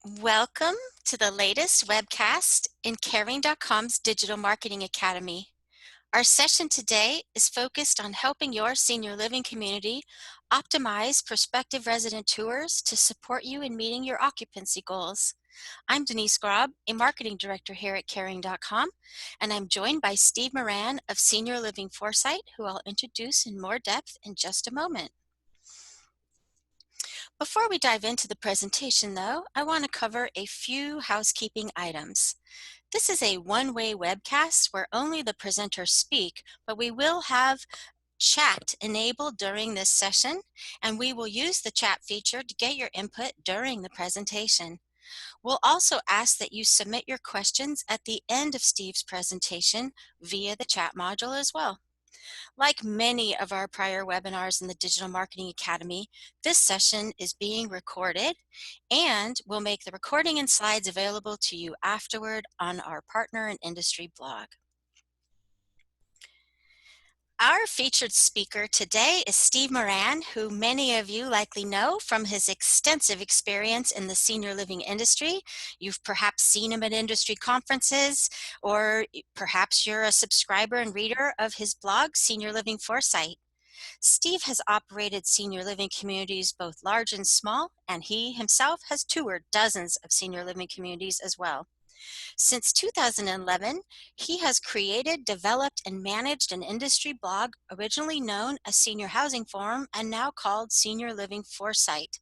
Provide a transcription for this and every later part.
Welcome to the latest webcast in Caring.com's Digital Marketing Academy. Our session today is focused on helping your senior living community optimize prospective resident tours to support you in meeting your occupancy goals. I'm Denise Grob, a marketing director here at Caring.com, and I'm joined by Steve Moran of Senior Living Foresight, who I'll introduce in more depth in just a moment. Before we dive into the presentation, though, I want to cover a few housekeeping items. This is a one-way webcast where only the presenters speak, but we will have chat enabled during this session, and we will use the chat feature to get your input during the presentation. We'll also ask that you submit your questions at the end of Steve's presentation via the chat module as well. Like many of our prior webinars in the Digital Marketing Academy, this session is being recorded, and we'll make the recording and slides available to you afterward on our partner and industry blog. Our featured speaker today is Steve Moran, who many of you likely know from his extensive experience in the senior living industry. You've perhaps seen him at industry conferences, or perhaps you're a subscriber and reader of his blog, Senior Living Foresight. Steve has operated senior living communities both large and small, and he himself has toured dozens of senior living communities as well. Since 2011, he has created, developed, and managed an industry blog originally known as Senior Housing Forum and now called Senior Living Foresight.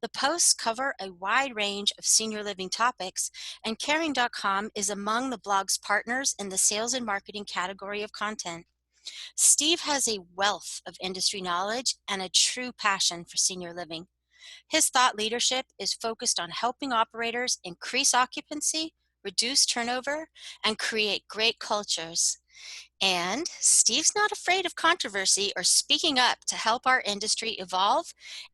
The posts cover a wide range of senior living topics, and Caring.com is among the blog's partners in the sales and marketing category of content. Steve has a wealth of industry knowledge and a true passion for senior living. His thought leadership is focused on helping operators increase occupancy, reduce turnover, and create great cultures. And Steve's not afraid of controversy or speaking up to help our industry evolve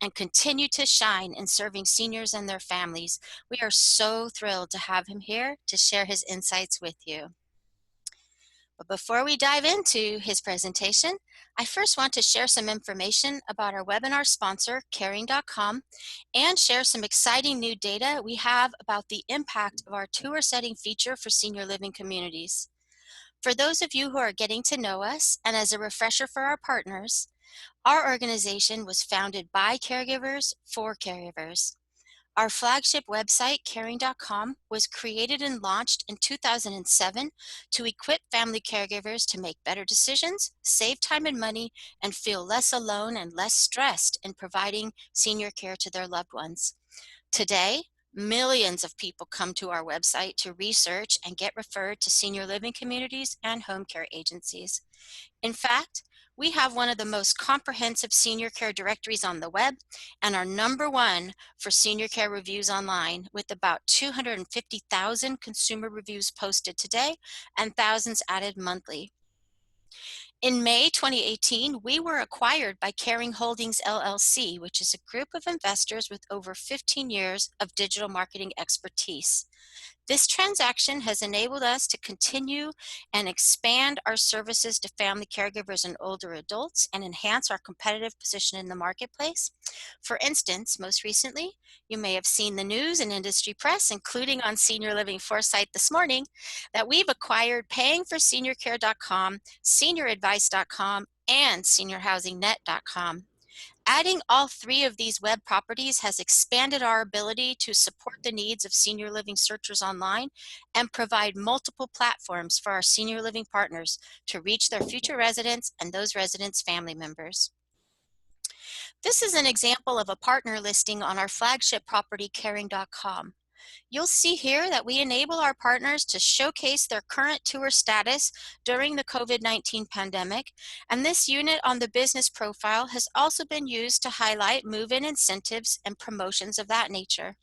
and continue to shine in serving seniors and their families. We are so thrilled to have him here to share his insights with you. But before we dive into his presentation, I first want to share some information about our webinar sponsor, Caring.com, and share some exciting new data we have about the impact of our tour setting feature for senior living communities. For those of you who are getting to know us, and as a refresher for our partners, our organization was founded by caregivers for caregivers. Our flagship website, Caring.com, was created and launched in 2007 to equip family caregivers to make better decisions, save time and money, and feel less alone and less stressed in providing senior care to their loved ones. Today, millions of people come to our website to research and get referred to senior living communities and home care agencies. In fact, we have one of the most comprehensive senior care directories on the web and are #1 for senior care reviews online, with about 250,000 consumer reviews posted today and thousands added monthly. In May 2018, we were acquired by Caring Holdings LLC, which is a group of investors with over 15 years of digital marketing expertise. This transaction has enabled us to continue and expand our services to family caregivers and older adults and enhance our competitive position in the marketplace. For instance, most recently, you may have seen the news and industry press, including on Senior Living Foresight this morning, that we've acquired payingforseniorcare.com, senioradvice.com, and seniorhousingnet.com. Adding all three of these web properties has expanded our ability to support the needs of senior living searchers online and provide multiple platforms for our senior living partners to reach their future residents and those residents' family members. This is an example of a partner listing on our flagship property, Caring.com. You'll see here that we enable our partners to showcase their current tour status during the COVID-19 pandemic, and this unit on the business profile has also been used to highlight move-in incentives and promotions of that nature.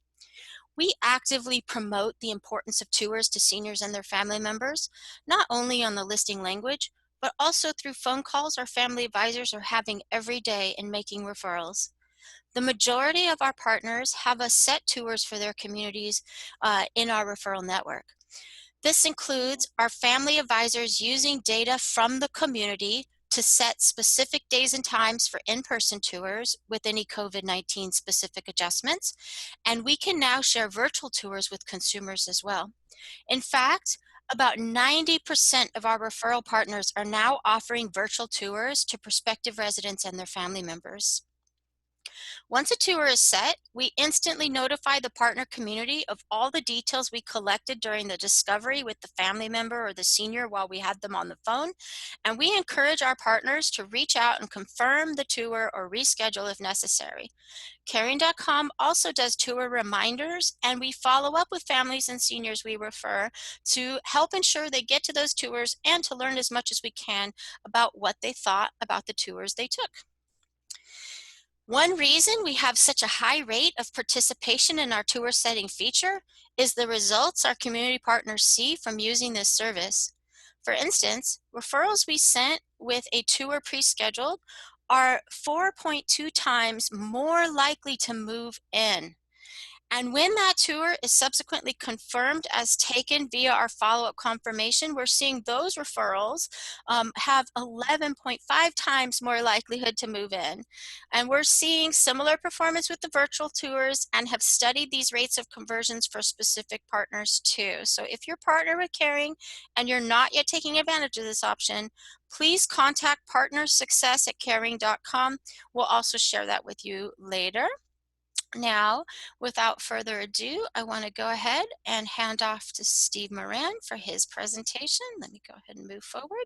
We actively promote the importance of tours to seniors and their family members, not only on the listing language, but also through phone calls our family advisors are having every day in making referrals. The majority of our partners have us set tours for their communities in our referral network. This includes our family advisors using data from the community to set specific days and times for in-person tours with any COVID-19 specific adjustments, and we can now share virtual tours with consumers as well. In fact, about 90% of our referral partners are now offering virtual tours to prospective residents and their family members. Once a tour is set, we instantly notify the partner community of all the details we collected during the discovery with the family member or the senior while we had them on the phone, and we encourage our partners to reach out and confirm the tour or reschedule if necessary. Caring.com also does tour reminders, and we follow up with families and seniors we refer to help ensure they get to those tours and to learn as much as we can about what they thought about the tours they took. One reason we have such a high rate of participation in our tour setting feature is the results our community partners see from using this service. For instance, referrals we sent with a tour pre-scheduled are 4.2 times more likely to move in. And when that tour is subsequently confirmed as taken via our follow-up confirmation, we're seeing those referrals have 11.5 times more likelihood to move in. And we're seeing similar performance with the virtual tours and have studied these rates of conversions for specific partners too. So if you're partnered with Caring and you're not yet taking advantage of this option, please contact partnersuccess@caring.com. We'll also share that with you later. Now, without further ado, I want to go ahead and hand off to Steve Moran for his presentation. Let me go ahead and move forward.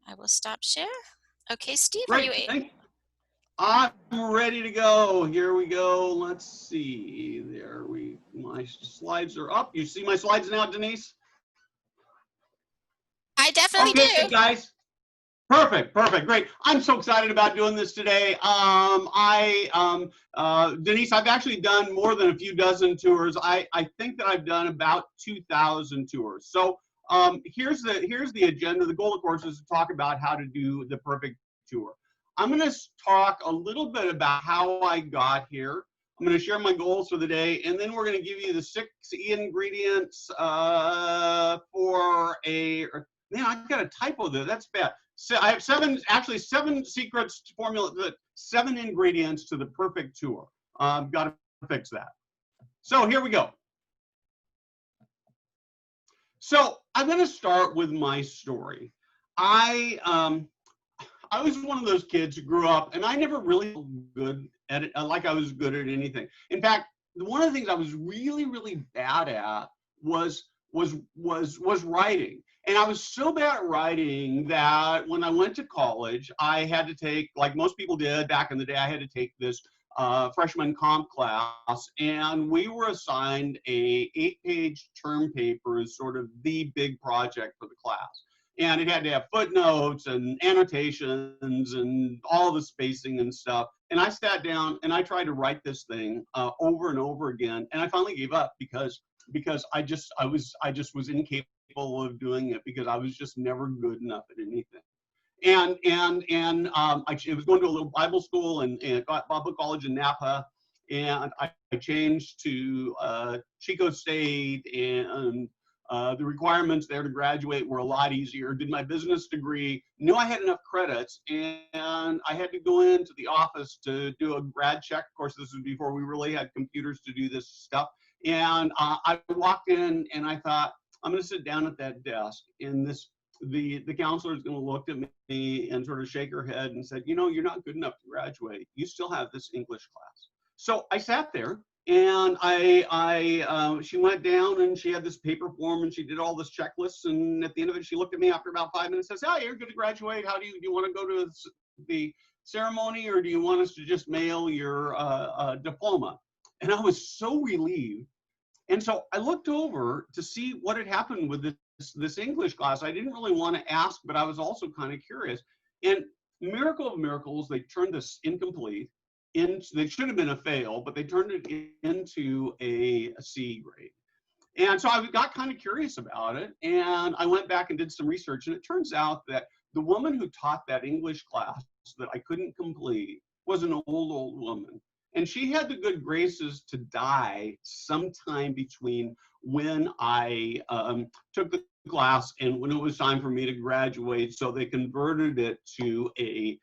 I will stop share. Okay, Steve, are you Great, thank you. I'm ready to go. Here we go. Let's see. My slides are up. You see my slides now, Denise? I definitely okay, do. Guys. Perfect, great. I'm so excited about doing this today. Denise, I've actually done more than a few dozen tours. I think that I've done about 2,000 tours. So here's the agenda. The goal, of course, is to talk about how to do the perfect tour. I'm going to talk a little bit about how I got here. I'm going to share my goals for the day, and then we're going to give you the 6 ingredients for a. Man, I got a typo there. That's bad. So I have 7 secrets to formula, 7 ingredients to the perfect tour. I've got to fix that. So here we go. So I'm going to start with my story. I was one of those kids who grew up, and I never really was good at it, like I was good at anything. In fact, one of the things I was really, really bad at was writing. And I was so bad at writing that when I went to college, I had to take, like most people did back in the day, I had to take this freshman comp class, and we were assigned a 8-page term paper as sort of the big project for the class. And it had to have footnotes and annotations and all the spacing and stuff. And I sat down and I tried to write this thing over and over again. And I finally gave up because I just was incapable of doing it, because I was just never good enough at anything. I was going to a little Bible school and Bible college in Napa, and I changed to Chico State, and the requirements there to graduate were a lot easier. Did my business degree, knew I had enough credits, and I had to go into the office to do a grad check. Of course, this was before we really had computers to do this stuff. And I walked in and I thought, I'm going to sit down at that desk, and the counselor is going to look at me and sort of shake her head and said, you know, you're not good enough to graduate. You still have this English class. So I sat there, and she went down and she had this paper form and she did all this checklists, and at the end of it, she looked at me after about 5 minutes and says, oh, you're good to graduate. How do you want to go to the ceremony, or do you want us to just mail your diploma? And I was so relieved. And so I looked over to see what had happened with this English class. I didn't really want to ask, but I was also kind of curious. And miracle of miracles, they turned this incomplete they should have been a fail, but they turned it into a C grade. And so I got kind of curious about it, and I went back and did some research, and it turns out that the woman who taught that English class that I couldn't complete was an old woman. And she had the good graces to die sometime between when I took the class and when it was time for me to graduate. So they converted it to a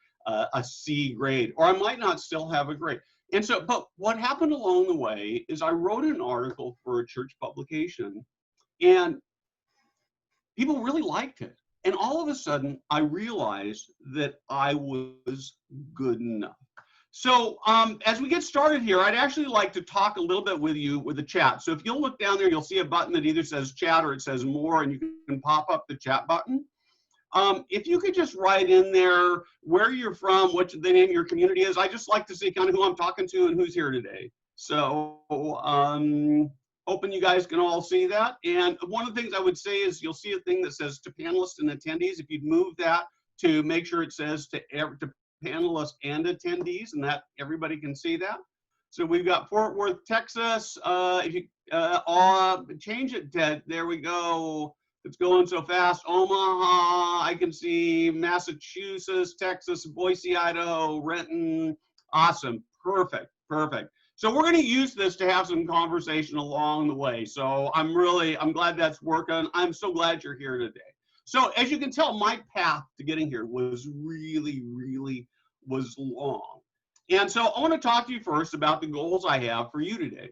C grade, or I might not still have a grade. And so, but what happened along the way is I wrote an article for a church publication, and people really liked it. And all of a sudden, I realized that I was good enough. So as we get started here, I'd actually like to talk a little bit with you with the chat. So if you'll look down there, you'll see a button that either says chat or it says more, and you can pop up the chat button. If you could just write in there where you're from, what the name of your community is. I just like to see kind of who I'm talking to and who's here today. So hoping you guys can all see that. And one of the things I would say is you'll see a thing that says to panelists and attendees. If you'd move that to make sure it says to panelists and attendees, and that everybody can see that. So we've got Fort Worth, Texas. If you change it, Ted, there we go. It's going so fast. Omaha, I can see Massachusetts, Texas, Boise, Idaho, Renton. Awesome, perfect, perfect. So we're going to use this to have some conversation along the way. So I'm glad that's working. I'm so glad you're here today. So as you can tell, my path to getting here was really was long. And so I want to talk to you first about the goals I have for you today.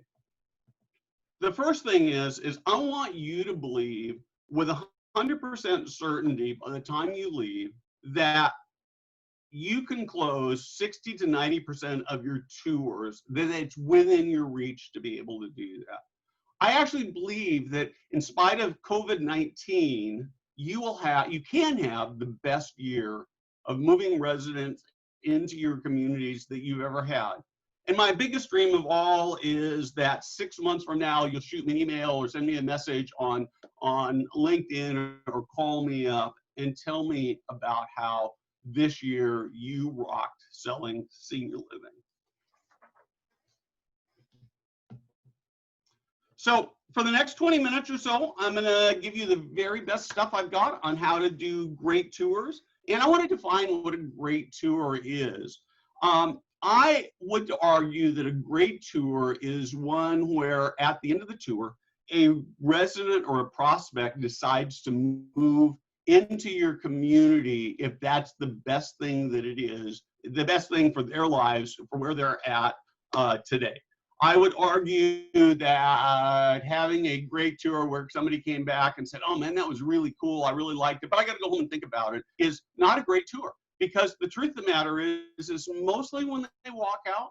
The first thing is I want you to believe with 100% certainty by the time you leave that you can close 60 to 90% of your tours, that it's within your reach to be able to do that. I actually believe that in spite of COVID-19, you can have the best year of moving residents into your communities that you've ever had. And my biggest dream of all is that 6 months from now, you'll shoot me an email or send me a message on LinkedIn or call me up and tell me about how this year you rocked selling senior living. So for the next 20 minutes or so, I'm going to give you the very best stuff I've got on how to do great tours. And I want to define what a great tour is. I would argue that a great tour is one where at the end of the tour, a resident or a prospect decides to move into your community if that's the best thing that it is, the best thing for their lives, for where they're at today. I would argue that having a great tour where somebody came back and said, oh man, that was really cool, I really liked it, but I got to go home and think about it, is not a great tour. Because the truth of the matter is mostly when they walk out,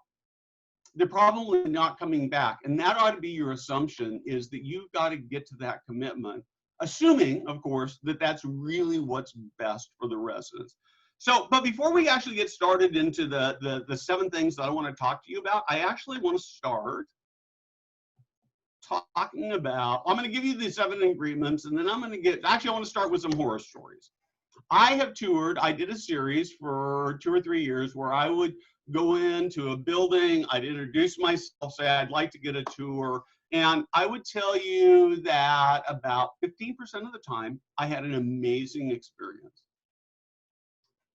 they're probably not coming back. And that ought to be your assumption, is that you've got to get to that commitment, assuming, of course, that that's really what's best for the residents. So, but before we actually get started into the 7 things that I want to talk to you about, I actually want to start talking about, I'm going to give you the 7 ingredients, and then I want to start with some horror stories. I have toured, I did a series for 2 or 3 years where I would go into a building, I'd introduce myself, say I'd like to get a tour, and I would tell you that about 15% of the time, I had an amazing experience.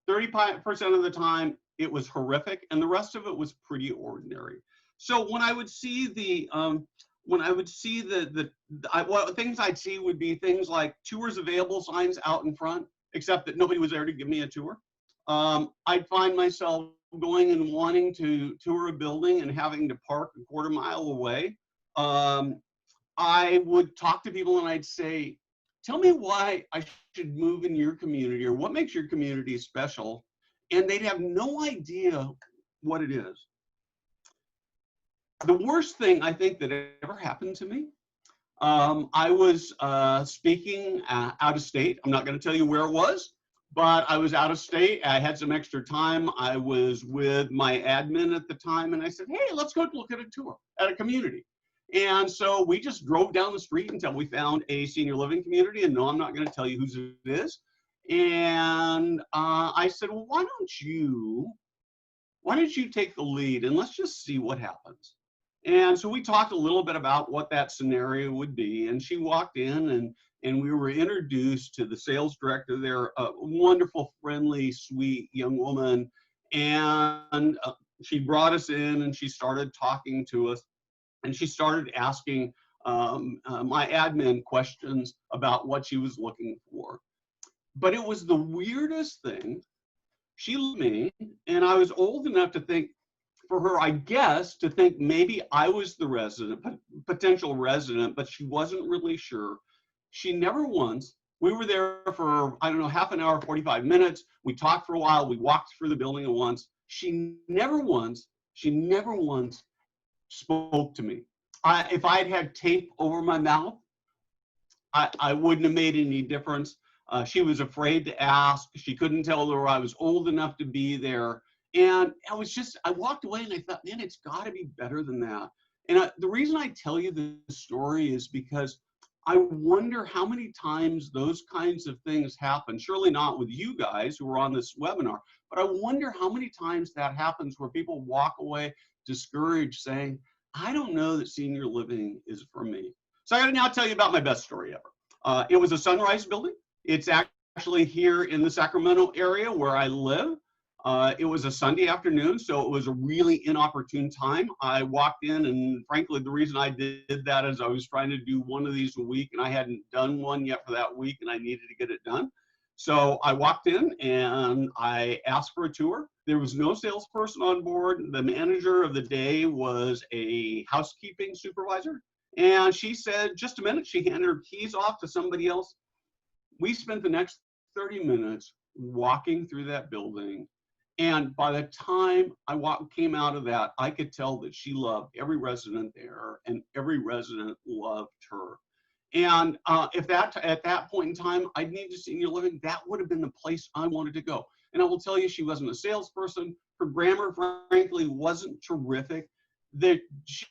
35% of the time, it was horrific, and the rest of it was pretty ordinary. So when I would see things I'd see would be things like tours available signs out in front, except that nobody was there to give me a tour. I'd find myself going and wanting to tour a building and having to park a quarter mile away. I would talk to people and I'd say, tell me why I should move in your community, or what makes your community special. And they'd have no idea what it is. The worst thing I think that ever happened to me, I was speaking out of state. I'm not going to tell you where it was, but I was out of state. I had some extra time. I was with my admin at the time, and I said, hey, let's go look at a tour at a community. And so we just drove down the street until we found a senior living community. And no, I'm not going to tell you whose it is. And I said, well, why don't you take the lead and let's just see what happens. And so we talked a little bit about what that scenario would be. And she walked in and we were introduced to the sales director there, a wonderful, friendly, sweet young woman. And She brought us in and she started talking to us, and she started asking my admin questions about what she was looking for. But it was the weirdest thing. She looked at me, and I was old enough to think, for her, I guess, to think maybe I was the resident, potential resident, but she wasn't really sure. She never once, we were there for, I don't know, half an hour, 45 minutes. We talked for a while. We walked through the building at once. She never once spoke to me. If I'd had tape over my mouth, I wouldn't have made any difference. She was afraid to ask. She couldn't tell her I was old enough to be there. And I walked away and I thought, man, it's got to be better than that. And the reason I tell you this story is because I wonder how many times those kinds of things happen. Surely not with you guys who are on this webinar, but I wonder how many times that happens where people walk away discouraged saying, I don't know that senior living is for me. So I got to now tell you about my best story ever. It was a Sunrise building. It's actually here in the Sacramento area where I live. It was a Sunday afternoon, so it was a really inopportune time. I walked in, and frankly, the reason I did that is I was trying to do one of these a week, and I hadn't done one yet for that week, and I needed to get it done. So I walked in, and I asked for a tour. There was no salesperson on board. The manager of the day was a housekeeping supervisor, and she said, just a minute. She handed her keys off to somebody else. We spent the next 30 minutes walking through that building. And by the time I came out of that, I could tell that she loved every resident there, and every resident loved her. And if at that point in time I'd needed senior living, that would have been the place I wanted to go. And I will tell you, she wasn't a salesperson. Her grammar, frankly, wasn't terrific. That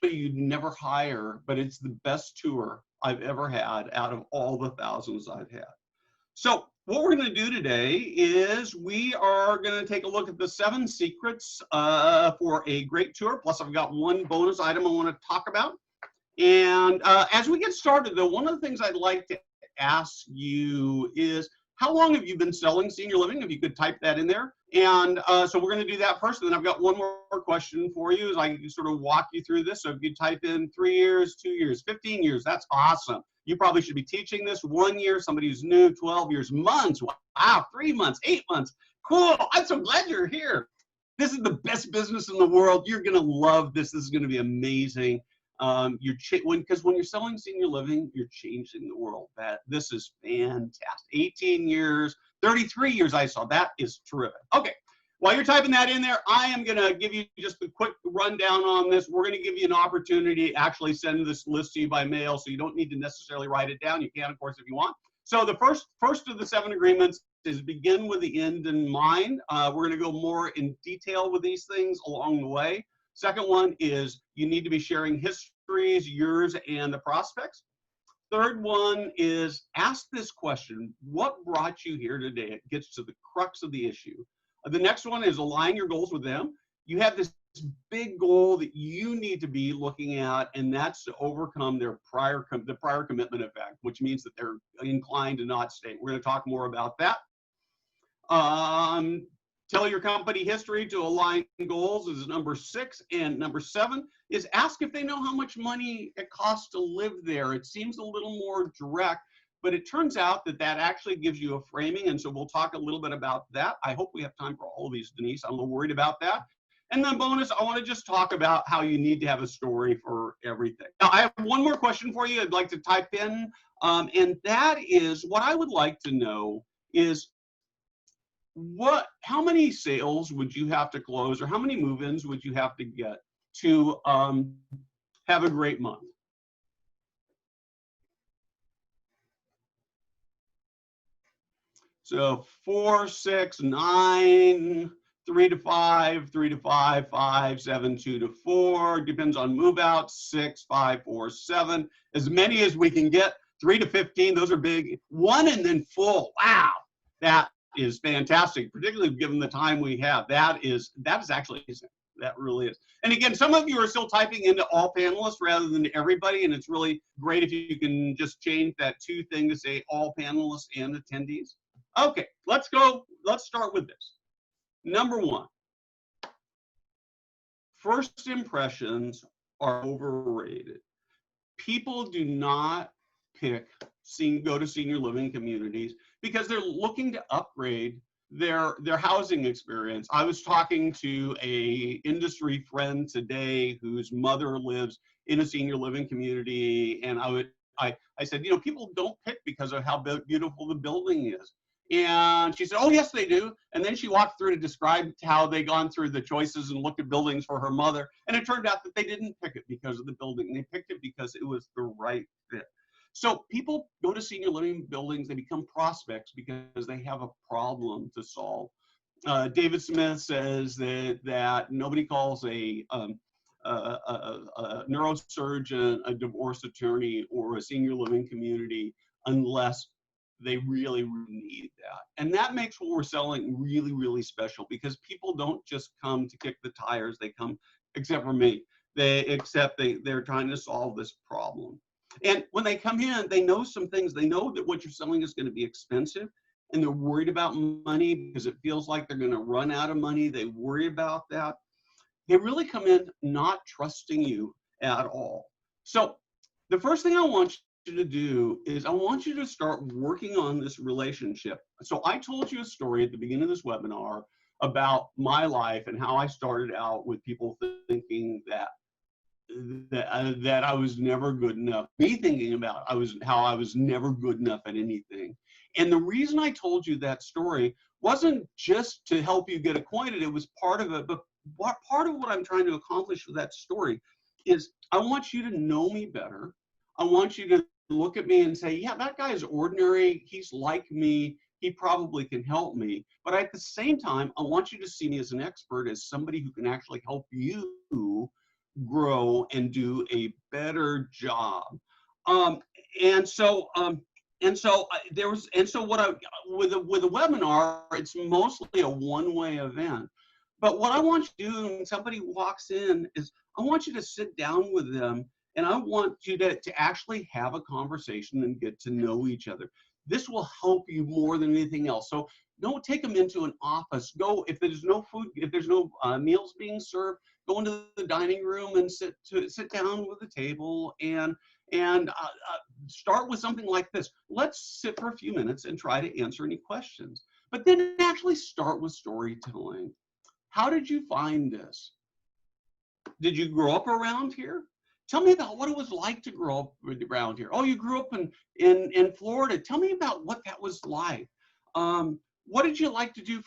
you'd never hire, but it's the best tour I've ever had out of all the thousands I've had. So what we're going to do today is we are going to take a look at the 7 secrets for a great tour. Plus, I've got one bonus item I want to talk about. And as we get started, though, one of the things I'd like to ask you is, how long have you been selling senior living? If you could type that in there. And so we're going to do that first. And then I've got one more question for you as I sort of walk you through this. So if you type in 3 years, 2 years, 15 years, that's awesome. You probably should be teaching this. 1 year, somebody who's new, 12 years, months. Wow, 3 months, 8 months. Cool. I'm so glad you're here. This is the best business in the world. You're going to love this. This is going to be amazing. Because when you're selling senior living, you're changing the world. This is fantastic. 18 years, 33 years I saw. That is terrific. Okay, while you're typing that in there, I am going to give you just a quick rundown on this. We're going to give you an opportunity to actually send this list to you by mail, so you don't need to necessarily write it down. You can, of course, if you want. So the first of the 7 agreements is begin with the end in mind. We're going to go more in detail with these things along the way. Second one is you need to be sharing histories, yours and the prospects. Third one is ask this question: what brought you here today? It gets to the crux of the issue. The next one is align your goals with them. You have this big goal that you need to be looking at, and that's to overcome the prior commitment effect, which means that they're inclined to not stay. We're going to talk more about that. Tell your company history to align goals is number 6. And number 7 is ask if they know how much money it costs to live there. It seems a little more direct, but it turns out that that actually gives you a framing. And so we'll talk a little bit about that. I hope we have time for all of these, Denise. I'm a little worried about that. And then bonus, I want to just talk about how you need to have a story for everything. Now, I have one more question for you I'd like to type in. And that is, what I would like to know is, how many sales would you have to close, or how many move-ins would you have to get to have a great month? So 4, 6, 9, 3 to 5, 3 to 5, 5, 7, 2 to 4. Depends on move out. 6, 5, 4, 7. As many as we can get. 3 to 15. Those are big. 1 and then full. Wow, that is fantastic, particularly given the time we have. That is actually amazing. That really is. And again, some of you are still typing into all panelists rather than everybody, and it's really great if you can just change that to thing to say all panelists and attendees. Okay, let's go. Let's start with this. Number 1. first impressions are overrated. People do not go to senior living communities because they're looking to upgrade their housing experience. I was talking to a industry friend today whose mother lives in a senior living community, and I said, you know, people don't pick because of how beautiful the building is. And she said, oh, yes, they do. And then she walked through to describe how they gone through the choices and looked at buildings for her mother. And it turned out that they didn't pick it because of the building. They picked it because it was the right fit. So people go to senior living buildings, they become prospects because they have a problem to solve. David Smith says that nobody calls a neurosurgeon, a divorce attorney, or a senior living community unless they really, really need that. And that makes what we're selling really, really special, because people don't just come to kick the tires. They come, except for me, they're trying to solve this problem. And when they come in, they know some things. They know that what you're selling is going to be expensive, and they're worried about money because it feels like they're going to run out of money. They worry about that. They really come in not trusting you at all. So the first thing I want you to do is I want you to start working on this relationship. So I told you a story at the beginning of this webinar about my life and how I started out with people thinking that I was never good enough. Me thinking about how I was never good enough at anything. And the reason I told you that story wasn't just to help you get acquainted. It was part of it. But part of what I'm trying to accomplish with that story is I want you to know me better. I want you to look at me and say, yeah, that guy is ordinary. He's like me. He probably can help me. But at the same time, I want you to see me as an expert, as somebody who can actually help you grow and do a better job. Um, and so what I with a webinar, it's mostly a one-way event. But what I want you to do when somebody walks in is I want you to sit down with them, and I want you to actually have a conversation and get to know each other. This will help you more than anything else. So don't take them into an office. Go, if there's no food, if there's no meals being served, go into the dining room and sit down with the table and start with something like this. Let's sit for a few minutes and try to answer any questions. But then actually start with storytelling. How did you find this? Did you grow up around here? Tell me about what it was like to grow up around here. Oh, you grew up in Florida. Tell me about what that was like. What did you like to do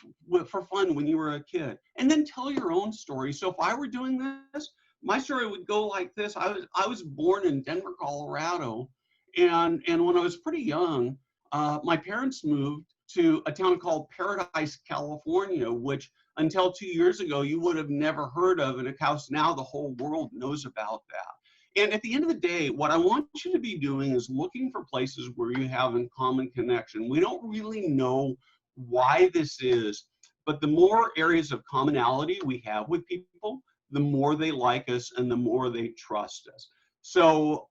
for fun when you were a kid? And then tell your own story. So if I were doing this, my story would go like this. I was born in Denver, Colorado, and when I was pretty young, my parents moved to a town called Paradise, California, which until 2 years ago you would have never heard of, and of course now the whole world knows about that. And at the end of the day, what I want you to be doing is looking for places where you have in common connection. We don't really know why this is, but the more areas of commonality we have with people, the more they like us and the more they trust us. So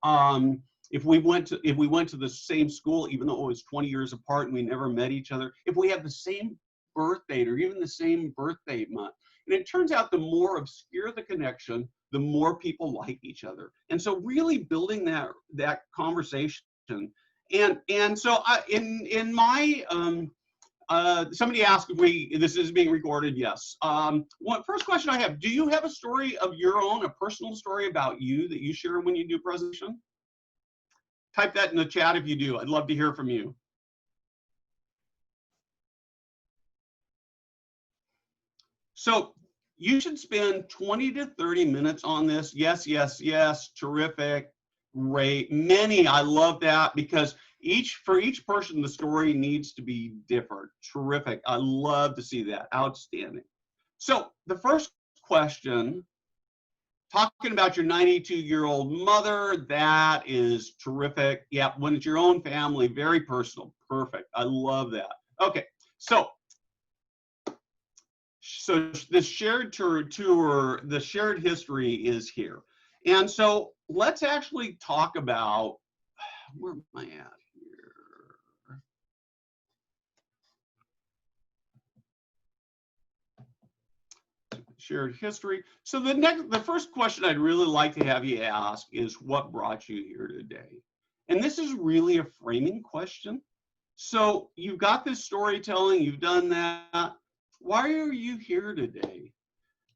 if we went to the same school, even though it was 20 years apart and we never met each other, if we have the same birth date or even the same birthday month, and it turns out the more obscure the connection, the more people like each other. And so really building that conversation. And so in my somebody asked if this is being recorded. Yes. First question I have: do you have a story of your own, a personal story about you that you share when you do presentation? Type that in the chat if you do. I'd love to hear from you. So you should spend 20 to 30 minutes on this. Yes, yes, yes. Terrific. Great. Many. I love that, because for each person, the story needs to be different. Terrific. I love to see that. Outstanding. So the first question, talking about your 92-year-old mother, that is terrific. Yeah, when it's your own family, very personal. Perfect. I love that. Okay, so this shared tour, the shared history is here. And so let's actually talk about, where am I at here? shared history. So the first question I'd really like to have you ask is, what brought you here today? And this is really a framing question. So you've got this storytelling, you've done that. Why are you here today?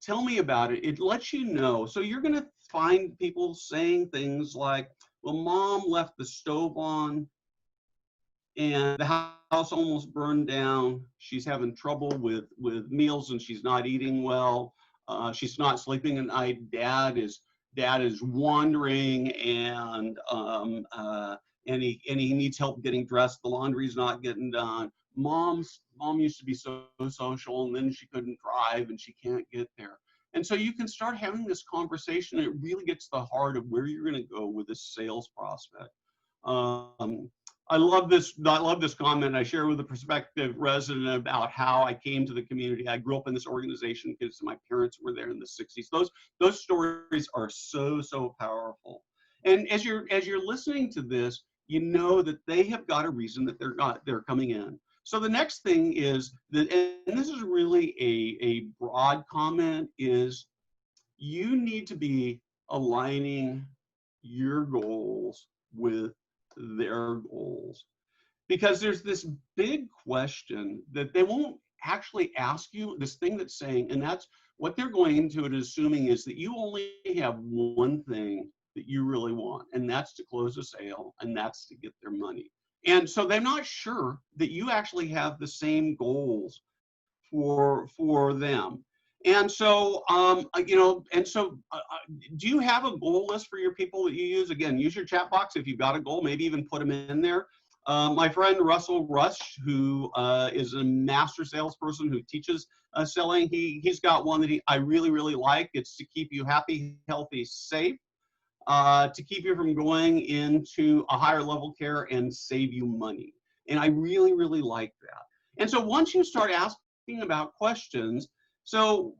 Tell me about it. It lets you know. So you're going to find people saying things like, well, mom left the stove on and the house almost burned down. She's having trouble with meals and she's not eating well. She's not sleeping at night. Dad is wandering and he needs help getting dressed. The laundry's not getting done. Mom used to be so social, and then she couldn't drive and she can't get there. And so you can start having this conversation. It really gets to the heart of where you're going to go with this sales prospect. I love this comment I share with a prospective resident about how I came to the community. I grew up in this organization because my parents were there in the 60s. Those stories are so powerful. And as you're listening to this, you know that they have got a reason that they're coming in. So the next thing is that, and this is really a broad comment, is you need to be aligning your goals with their goals. Because there's this big question that they won't actually ask you, this thing that's saying, and that's what they're going into it assuming is that you only have one thing that you really want, and that's to close a sale, and that's to get their money. And so they're not sure that you actually have the same goals for them. And so, do you have a goal list for your people that you use? Again, use your chat box if you've got a goal, maybe even put them in there. My friend Russell Rush, who is a master salesperson who teaches selling, he's got one that I really like. It's to keep you happy, healthy, safe, to keep you from going into a higher level care and save you money. And I really like that. And so once you start asking about questions, some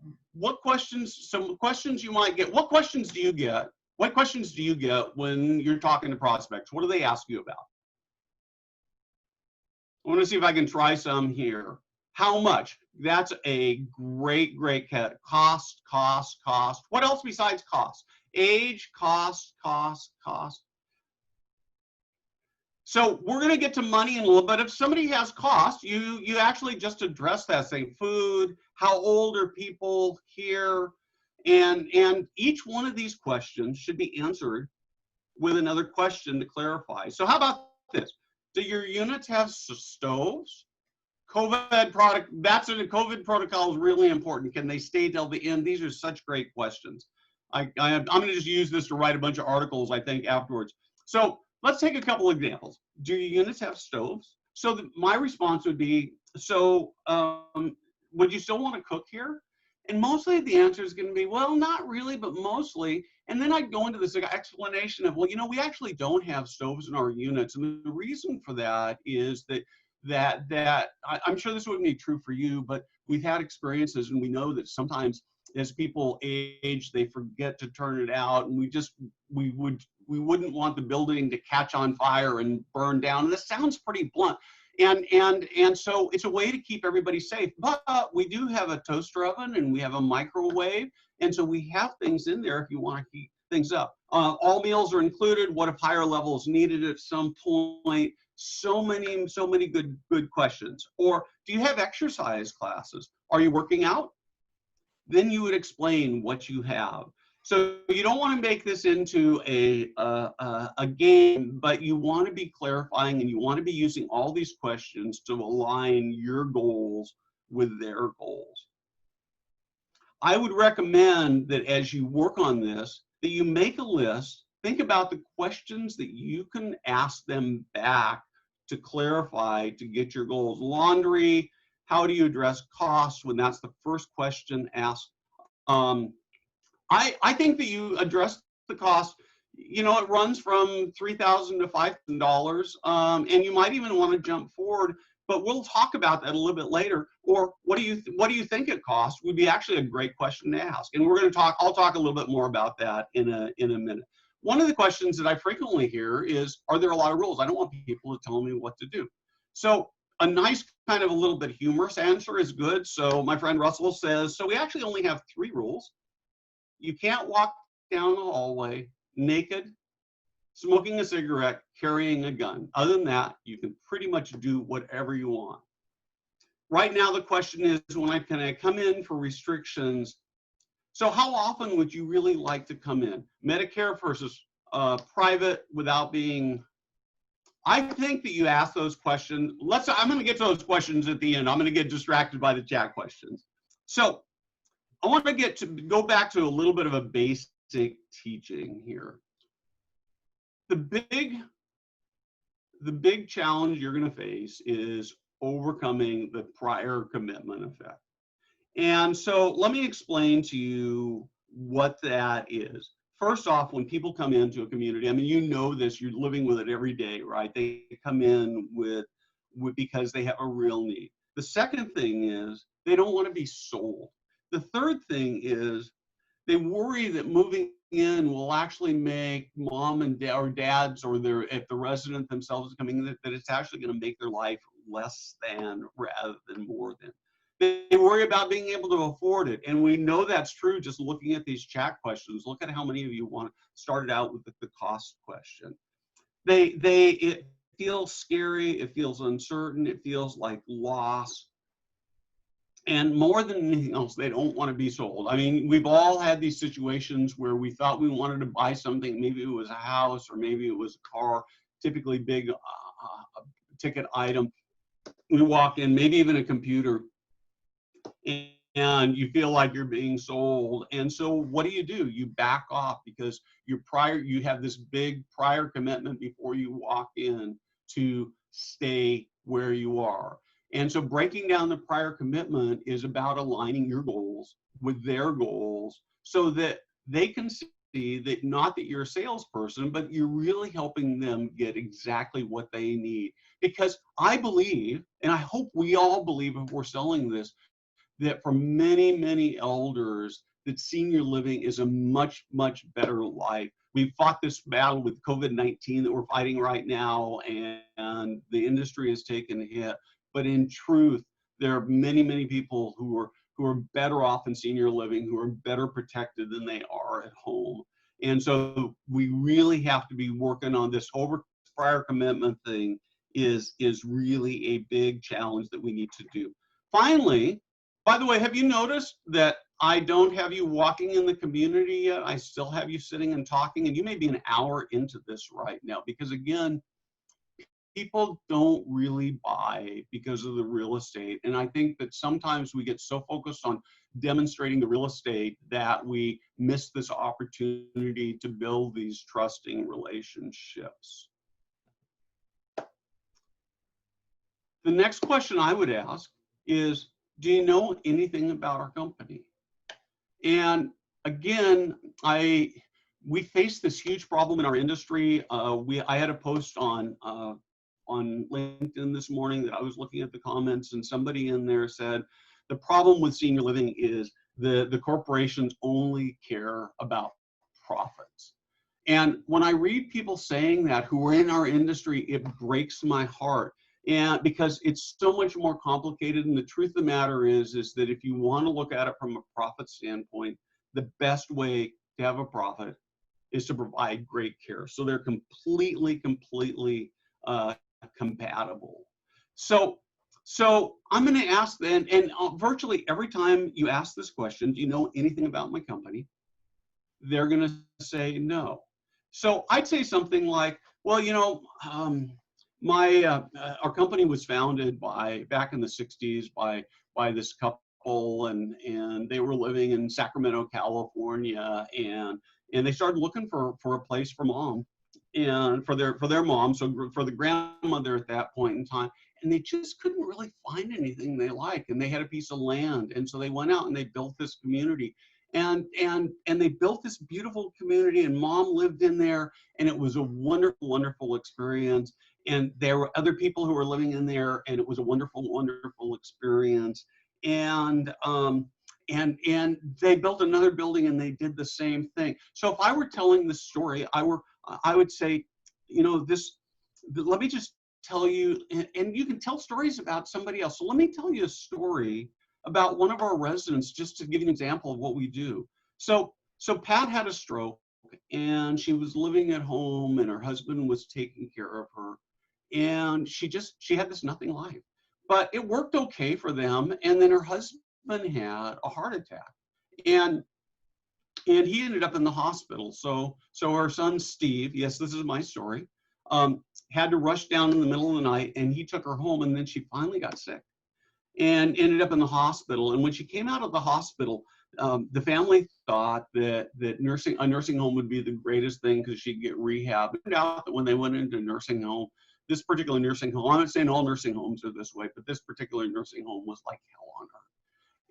questions you might get. What questions do you get? What questions do you get when you're talking to prospects? What do they ask you about? I want to see if I can try some here. How much? That's a great cut. Cost. What else besides cost? Age, cost. So we're going to get to money in a little bit. If somebody has cost, you actually just address that, saying food, how old are people here, and each one of these questions should be answered with another question to clarify. So how about this? Do your units have stoves? COVID protocol is really important. Can they stay till the end? These are such great questions. I'm going to just use this to write a bunch of articles, I think, afterwards. So let's take a couple examples. Do your units have stoves? So my response would be, would you still want to cook here? And mostly the answer is going to be, well, not really, but mostly. And then I'd go into this explanation of, well, we actually don't have stoves in our units. And the reason for that is that I'm sure this wouldn't be true for you, but we've had experiences and we know that sometimes as people age, they forget to turn it out, and we wouldn't want the building to catch on fire and burn down. And this sounds pretty blunt. And so it's a way to keep everybody safe. But we do have a toaster oven and we have a microwave. And so we have things in there if you want to heat things up. All meals are included. What if higher levels needed at some point? So many good questions. Or do you have exercise classes? Are you working out? Then you would explain what you have. So you don't want to make this into a game, but you want to be clarifying and you want to be using all these questions to align your goals with their goals. I would recommend that as you work on this, that you make a list, think about the questions that you can ask them back to clarify, to get your goals. Laundry, how do you address costs when that's the first question asked? I think that you address the cost. It runs from $3,000 to $5,000, and you might even want to jump forward. But we'll talk about that a little bit later. Or what do you think it costs? Would be actually a great question to ask. And we're going to talk. I'll talk a little bit more about that in a minute. One of the questions that I frequently hear is, are there a lot of rules? I don't want people to tell me what to do. So a nice kind of a little bit humorous answer is good. So my friend Russell says, so we actually only have 3 rules. You can't walk down the hallway naked, smoking a cigarette, carrying a gun. Other than that, you can pretty much do whatever you want. Right now, the question is, can I come in for restrictions? So how often would you really like to come in? Medicare versus private without being, I think that you ask those questions. I'm going to get to those questions at the end. I'm going to get distracted by the chat questions. So I want to go back to a little bit of a basic teaching here. The big challenge you're going to face is overcoming the prior commitment effect. And so let me explain to you what that is. First off, when people come into a community, I mean, you know this, you're living with it every day, right? They come in because they have a real need. The second thing is they don't want to be sold. The third thing is they worry that moving in will actually make mom and dad or dads or if the resident themselves is coming in, that it's actually going to make their life less than rather than more than. They worry about being able to afford it. And we know that's true just looking at these chat questions. Look at how many of you started out with the cost question. It feels scary, it feels uncertain, it feels like loss. And more than anything else, they don't want to be sold. I mean, we've all had these situations where we thought we wanted to buy something. Maybe it was a house or maybe it was a car, typically big ticket item. We walk in, maybe even a computer, and you feel like you're being sold. And so what do? You back off because you have this big prior commitment before you walk in to stay where you are. And so breaking down the prior commitment is about aligning your goals with their goals so that they can see that not that you're a salesperson, but you're really helping them get exactly what they need. Because I believe, and I hope we all believe if we're selling this, that for many, many elders, that senior living is a much, much better life. We've fought this battle with COVID-19 that we're fighting right now, and the industry has taken a hit. But in truth, there are many, many people who are better off in senior living, who are better protected than they are at home. And so we really have to be working on this prior commitment thing is really a big challenge that we need to do. Finally, by the way, have you noticed that I don't have you walking in the community yet? I still have you sitting and talking, and you may be an hour into this right now because, again, people don't really buy because of the real estate. And I think that sometimes we get so focused on demonstrating the real estate that we miss this opportunity to build these trusting relationships. The next question I would ask is, do you know anything about our company? And again, we face this huge problem in our industry. I had a post on LinkedIn this morning that I was looking at the comments, and somebody in there said, the problem with senior living is the corporations only care about profits. And when I read people saying that who are in our industry, it breaks my heart. And because it's so much more complicated, and the truth of the matter is that if you want to look at it from a profit standpoint, the best way to have a profit is to provide great care. So they're completely compatible. So I'm going to ask then, and virtually every time you ask this question, do you know anything about my company? They're going to say no. So I'd say something like, well, you know, our company was founded back in the 60s by this couple, and they were living in Sacramento, California, and they started looking for a place for mom and for their mom, so for the grandmother at that point in time, and they just couldn't really find anything they liked, and they had a piece of land, and so they went out and they built this community. And they built this beautiful community, and mom lived in there, and it was a wonderful, wonderful experience. And there were other people who were living in there, and it was a wonderful, wonderful experience. And they built another building, and they did the same thing. So if I were telling this story, I would say, you know, let me just tell you, and you can tell stories about somebody else. So let me tell you a story about one of our residents, just to give you an example of what we do. So Pat had a stroke, and she was living at home, and her husband was taking care of her, and she had this nothing life, but it worked okay for them. And then her husband had a heart attack, and he ended up in the hospital. So our son Steve, yes, this is my story, had to rush down in the middle of the night, and he took her home, and then she finally got sick and ended up in the hospital. And when she came out of the hospital, the family thought that a nursing home would be the greatest thing because she'd get rehab. It turned out that when they went into nursing home, this particular nursing home, I'm not saying all nursing homes are this way, but this particular nursing home was like hell on earth.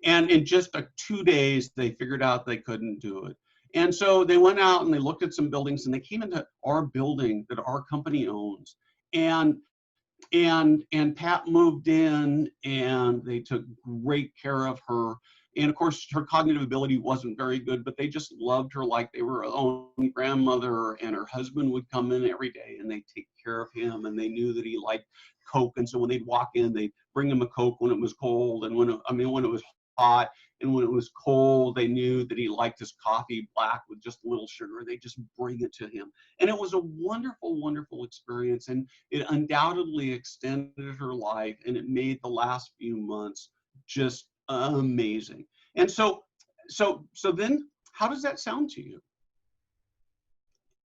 And in just 2 days, they figured out they couldn't do it. And so they went out and they looked at some buildings, and they came into our building that our company owns. And Pat moved in, and they took great care of her. And of course, her cognitive ability wasn't very good, but they just loved her like they were her own grandmother. And her husband would come in every day, and they'd take care of him. And they knew that he liked Coke, and so when they'd walk in, they'd bring him a Coke when it was cold, and when it was hot, and when it was cold, they knew that he liked his coffee black with just a little sugar. They just bring it to him, and it was a wonderful, wonderful experience. And it undoubtedly extended her life, and it made the last few months just amazing. And so then, how does that sound to you?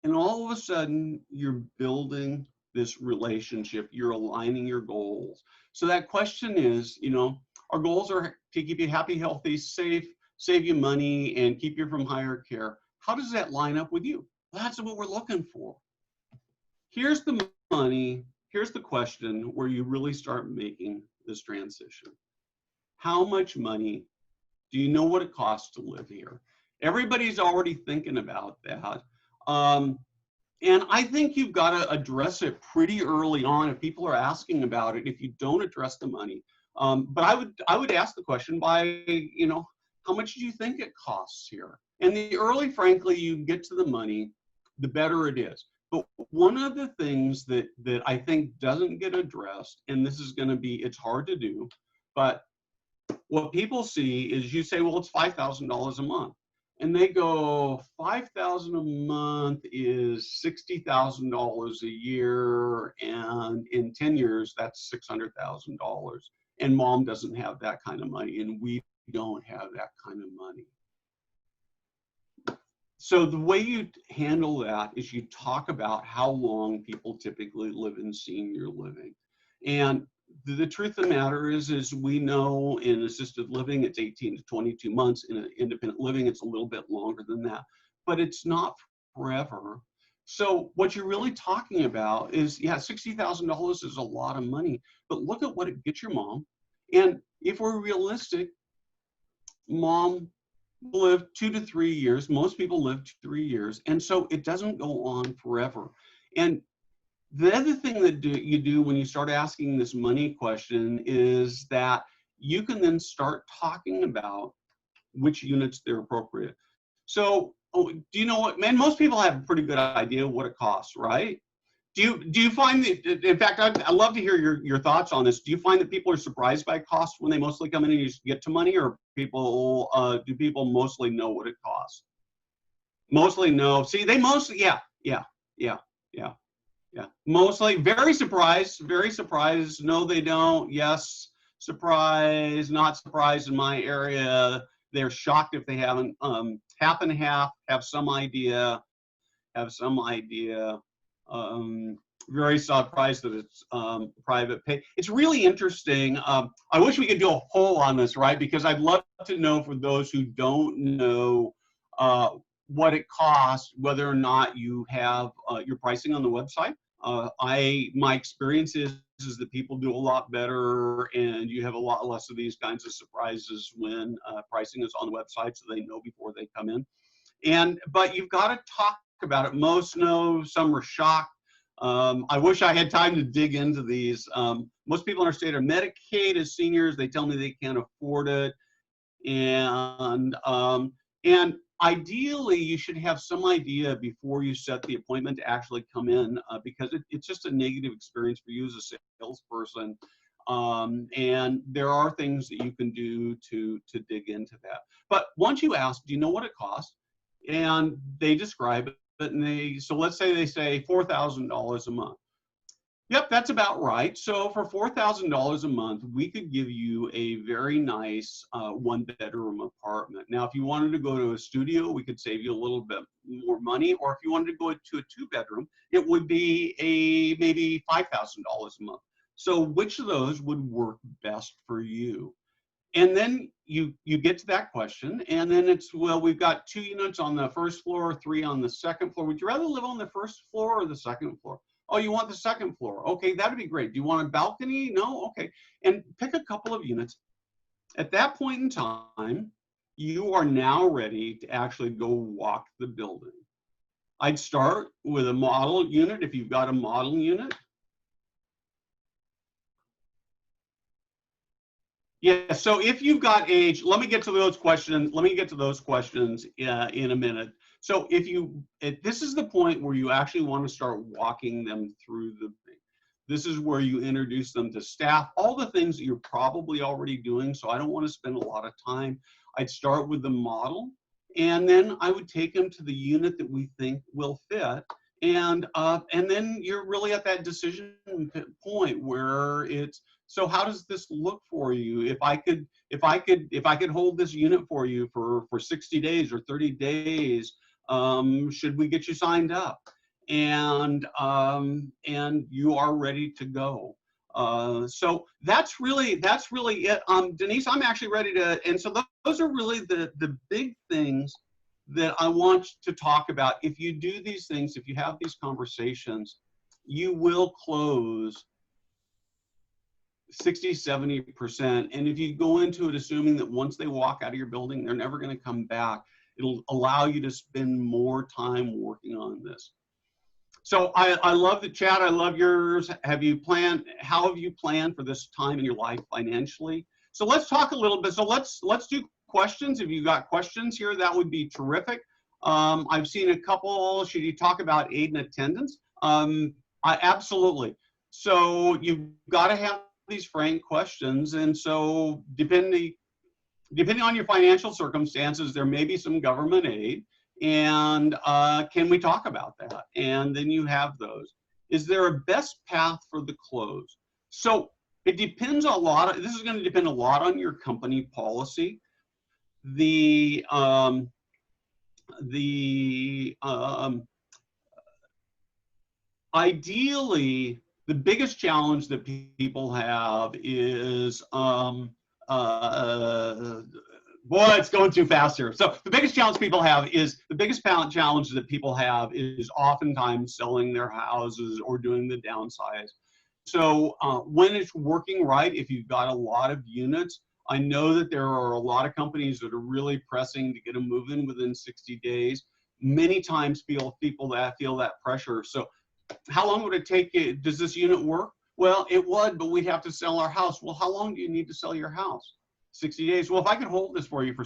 And all of a sudden, you're building this relationship, you're aligning your goals. So that question is, our goals are to keep you happy, healthy, safe, save you money, and keep you from higher care. How does that line up with you? That's what we're looking for. Here's the money, here's the question where you really start making this transition. How much money do you know what it costs to live here? Everybody's already thinking about that. And I think you've got to address it pretty early on if people are asking about it, if you don't address the money. But I would ask the question by, how much do you think it costs here? And the early, frankly, you get to the money, the better it is. But one of the things that I think doesn't get addressed, and this is going to be, it's hard to do, but what people see is you say, well, it's $5,000 a month. And they go, $5,000 a month is $60,000 a year, and in 10 years, that's $600,000. And mom doesn't have that kind of money, and we don't have that kind of money. So the way you handle that is you talk about how long people typically live in senior living. And the truth of the matter is we know in assisted living, it's 18 to 22 months. In independent living, it's a little bit longer than that, but it's not forever. So what you're really talking about is, yeah, $60,000 is a lot of money, but look at what it gets your mom. And if we're realistic, mom will live 2 to 3 years. Most people live 2 to 3 years. And so it doesn't go on forever. And the other thing that you do when you start asking this money question is that you can then start talking about which units they're appropriate. So, do you know what, man, most people have a pretty good idea of what it costs, right? Do you find that, in fact, I'd love to hear your thoughts on this. Do you find that people are surprised by costs when they mostly come in and you get to money, or do people mostly know what it costs? Mostly know. See, they mostly, yeah. Mostly very surprised, very surprised. No, they don't. Yes, surprised, not surprised in my area. They're shocked if they haven't. Half and half have some idea, very surprised that it's private pay. It's really interesting. I wish we could do a poll on this, right? Because I'd love to know, for those who don't know what it costs, whether or not you have your pricing on the website. My experience is that people do a lot better, and you have a lot less of these kinds of surprises when pricing is on the website, so they know before they come in. But you've got to talk about it. Most know, some are shocked. I wish I had time to dig into these. Most people in our state are Medicaid as seniors. They tell me they can't afford it, and ideally, you should have some idea before you set the appointment to actually come in, because it's just a negative experience for you as a salesperson. And there are things that you can do to dig into that. But once you ask, do you know what it costs? And they describe it, and so let's say they say $4,000 a month. Yep, that's about right. So for $4,000 a month, we could give you a very nice one-bedroom apartment. Now, if you wanted to go to a studio, we could save you a little bit more money. Or if you wanted to go to a two-bedroom, it would be maybe $5,000 a month. So which of those would work best for you? And then you get to that question, and then it's, well, we've got 2 units on the first floor, 3 on the second floor. Would you rather live on the first floor or the second floor? Oh, you want the second floor. Okay, that'd be great. Do you want a balcony? No? Okay. And pick a couple of units. At that point in time, you are now ready to actually go walk the building. I'd start with a model unit if you've got a model unit. Yeah, so if you've got age, let me get to those questions. Let me get to those questions in a minute. So if this is the point where you actually want to start walking them through the thing. This is where you introduce them to staff, all the things that you're probably already doing. So I don't want to spend a lot of time. I'd start with the model, and then I would take them to the unit that we think will fit. And then you're really at that decision point where it's, so how does this look for you? If I could hold this unit for you for 60 days or 30 days, should we get you signed up? And you are ready to go. So that's really it. Denise, I'm actually ready to, and so those are really the big things that I want to talk about. If you do these things, if you have these conversations, you will close 60, 70%. And if you go into it assuming that once they walk out of your building, they're never going to come back, it'll allow you to spend more time working on this. So I love the chat. I love yours. How have you planned for this time in your life financially? So let's talk a little bit. So let's do questions. If you got questions here, that would be terrific. I've seen a couple. Should you talk about aid and attendance? Absolutely. So you've got to have these frank questions, and so depending on your financial circumstances, there may be some government aid, and can we talk about that? And then you have those. Is there a best path for the close? So it depends a lot. This is going to depend a lot on your company policy. Ideally, the biggest challenge that people have is, boy, it's going too fast here. So the biggest challenge that people have is oftentimes selling their houses or doing the downsize. So when it's working right, if you've got a lot of units, I know that there are a lot of companies that are really pressing to get them moving within 60 days. Many times people that feel that pressure. So how long would it take you? Does this unit work? Well, it would, but we'd have to sell our house. Well, how long do you need to sell your house? 60 days. Well, if I could hold this for you for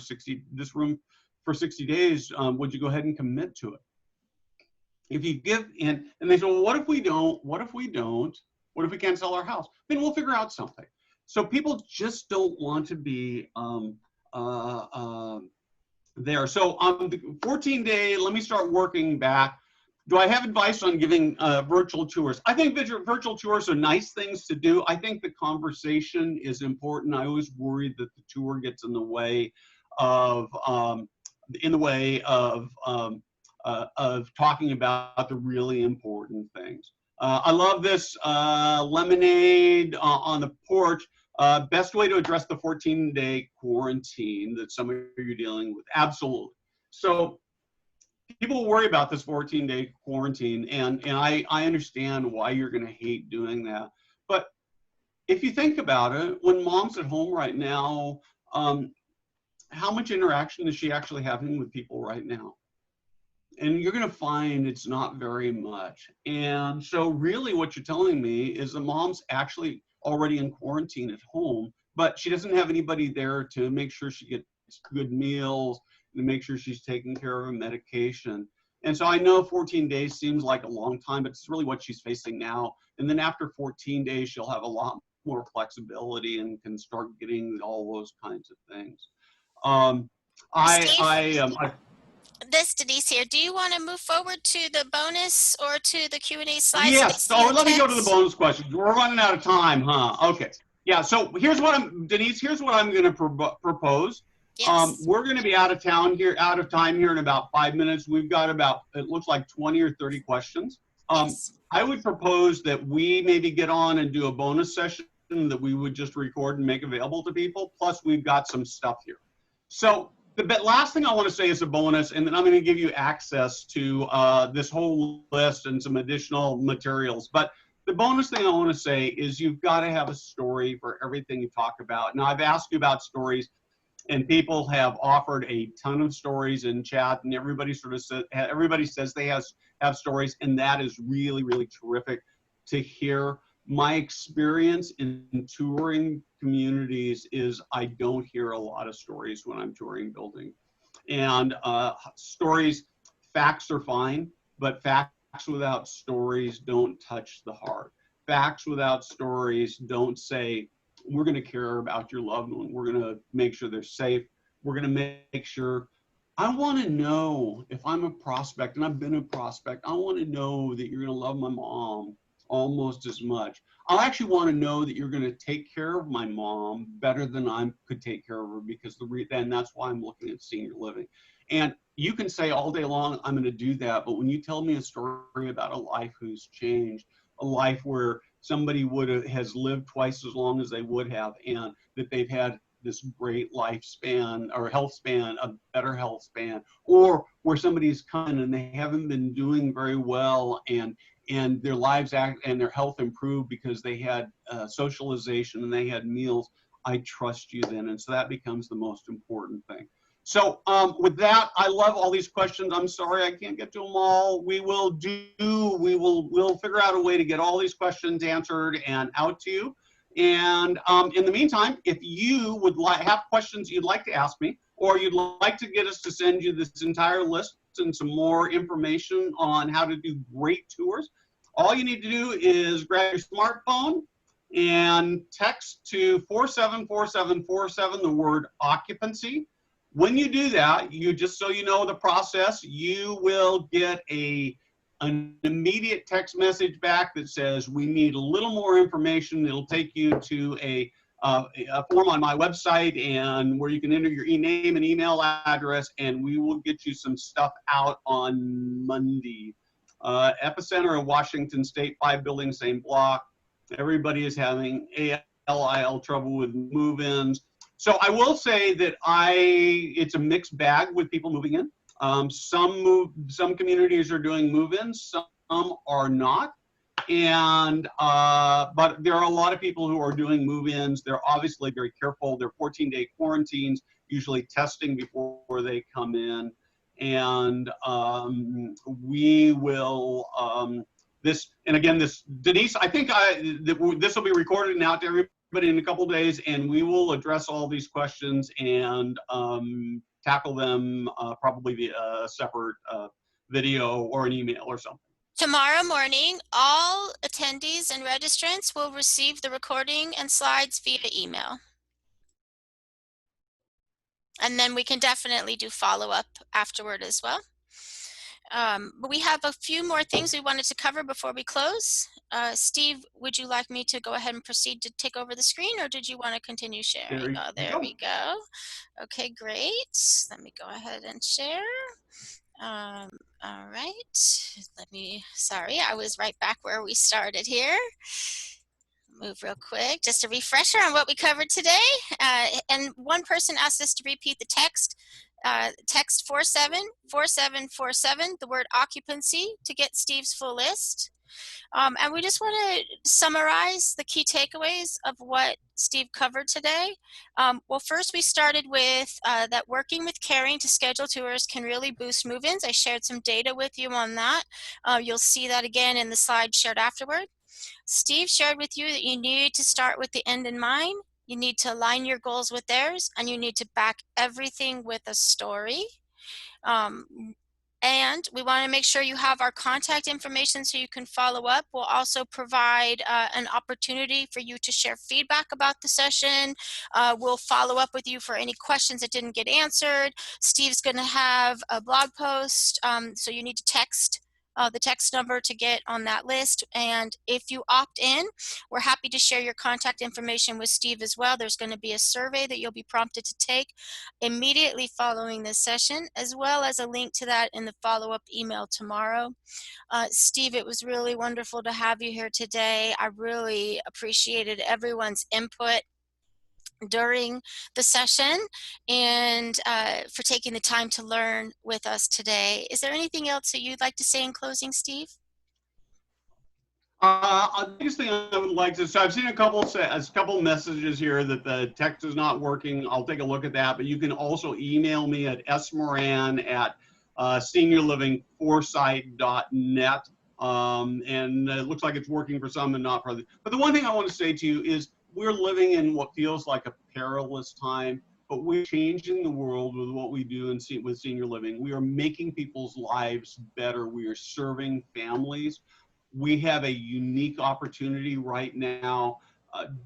this room for 60 days, would you go ahead and commit to it? If you give in, and they say, well, what if we don't? What if we don't? What if we can't sell our house? Then we'll figure out something. So people just don't want to be there. So on the 14-day, let me start working back. Do I have advice on giving virtual tours? I think virtual tours are nice things to do. I think the conversation is important. I always worry that the tour gets in the way of talking about the really important things. I love this lemonade on the porch. Best way to address the 14-day quarantine that some of you are dealing with. Absolutely. So people worry about this 14-day quarantine, and I understand why you're going to hate doing that. But if you think about it, when mom's at home right now, how much interaction is she actually having with people right now? And you're going to find it's not very much. And so really what you're telling me is the mom's actually already in quarantine at home, but she doesn't have anybody there to make sure she gets good meals to make sure she's taking care of her medication. And so I know 14 days seems like a long time, but it's really what she's facing now. And then after 14 days, she'll have a lot more flexibility and can start getting all those kinds of things. Um, Steve, I this Denise here. Do you want to move forward to the bonus or to the Q&A slides so they Yes. see So the let me go to the text? bonus questions. We're running out of time, huh? Okay. Yeah. So here's what Denise. Here's what I'm going to propose. Yes. We're going to be out of time here in about 5 minutes. We've got about, it looks like 20 or 30 questions. Yes. I would propose that we maybe get on and do a bonus session that we would just record and make available to people. Plus, we've got some stuff here. So the last thing I want to say is a bonus, and then I'm going to give you access to this whole list and some additional materials. But the bonus thing I want to say is you've got to have a story for everything you talk about. Now, I've asked you about stories, and people have offered a ton of stories in chat, and everybody says they have stories, and that is really, really terrific to hear. My experience in touring communities is I don't hear a lot of stories when I'm touring buildings. And stories, facts are fine, but facts without stories don't touch the heart. Facts without stories don't say, we're going to care about your loved one. We're going to make sure they're safe. We're going to make sure. I want to know if I'm a prospect, and I've been a prospect, I want to know that you're going to love my mom almost as much. I actually want to know that you're going to take care of my mom better than I could take care of her, because and that's why I'm looking at senior living. And you can say all day long, I'm going to do that. But when you tell me a story about a life who's changed, a life where somebody has lived twice as long as they would have, and that they've had this great lifespan or health span, a better health span, or where somebody's come in and they haven't been doing very well, and their lives and their health improved because they had socialization and they had meals. I trust you then, and so that becomes the most important thing. So with that, I love all these questions. I'm sorry I can't get to them all. We'll figure out a way to get all these questions answered and out to you. And in the meantime, if you would have questions you'd like to ask me, or you'd like to get us to send you this entire list and some more information on how to do great tours, all you need to do is grab your smartphone and text to 474747 the word occupancy. When you do that, just so you know the process, you will get an immediate text message back that says, we need a little more information. It'll take you to a form on my website, and where you can enter your name and email address, and we will get you some stuff out on Monday. Epicenter of Washington State, 5 buildings, same block. Everybody is having ALIL trouble with move-ins. So I will say that it's a mixed bag with people moving in. Some communities are doing move-ins, some are not. And but there are a lot of people who are doing move-ins. They're obviously very careful. They're 14-day quarantines, usually testing before they come in. And we will Denise, I think this will be recorded and out to everybody in a couple of days, and we will address all these questions and tackle them probably via a separate video or an email or something. Tomorrow morning, all attendees and registrants will receive the recording and slides via email. And then we can definitely do follow-up afterward as well. But we have a few more things we wanted to cover before we close. Steve, would you like me to go ahead and proceed to take over the screen, or did you want to continue sharing? There we go. Okay, great. Let me go ahead and share. All right, sorry, I was right back where we started here. Move real quick, just a refresher on what we covered today. And one person asked us to repeat the text. Text 474747, the word occupancy, to get Steve's full list. And we just want to summarize the key takeaways of what Steve covered today. Well, first we started with that working with Caring to schedule tours can really boost move-ins. I shared some data with you on that. You'll see that again in the slide shared afterward. Steve shared with you that you need to start with the end in mind. You need to align your goals with theirs, and you need to back everything with a story. And we want to make sure you have our contact information so you can follow up. We'll also provide an opportunity for you to share feedback about the session. We'll follow up with you for any questions that didn't get answered. Steve's going to have a blog post, so you need to text the text number to get on that list. And if you opt in, we're happy to share your contact information with Steve as well. There's going to be a survey that you'll be prompted to take immediately following this session, as well as a link to that in the follow-up email tomorrow. Steve, it was really wonderful to have you here today. I really appreciated everyone's input during the session and for taking the time to learn with us today. Is there anything else that you'd like to say in closing, Steve? The biggest thing I would like to, so I've seen a couple messages here that the text is not working. I'll take a look at that, but you can also email me at smoran@seniorlivingforesight.net. And it looks like it's working for some and not for others. But the one thing I want to say to you is we're living in what feels like a perilous time, but we're changing the world with what we do with senior living. We are making people's lives better. We are serving families. We have a unique opportunity right now.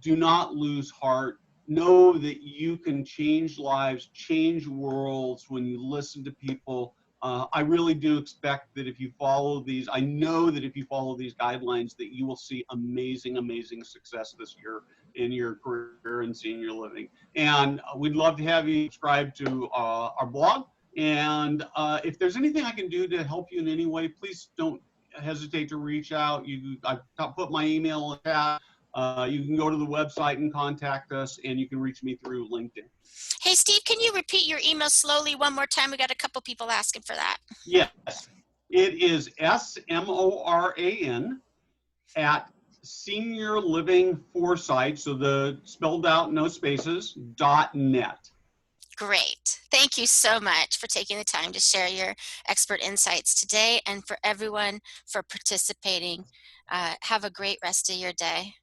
Do not lose heart. Know that you can change lives, change worlds when you listen to people. I really do expect that if you follow these, I know that if you follow these guidelines, that you will see amazing, amazing success this year in your career in senior living. And we'd love to have you subscribe to our blog. And if there's anything I can do to help you in any way, please don't hesitate to reach out. I put my email in the chat. You can go to the website and contact us, and you can reach me through LinkedIn. Hey, Steve, can you repeat your email slowly one more time? We got a couple people asking for that. Yes, it is SMORAN at Senior Living Foresight, so the spelled out, no spaces, .net. Great. Thank you so much for taking the time to share your expert insights today and for everyone for participating. Have a great rest of your day.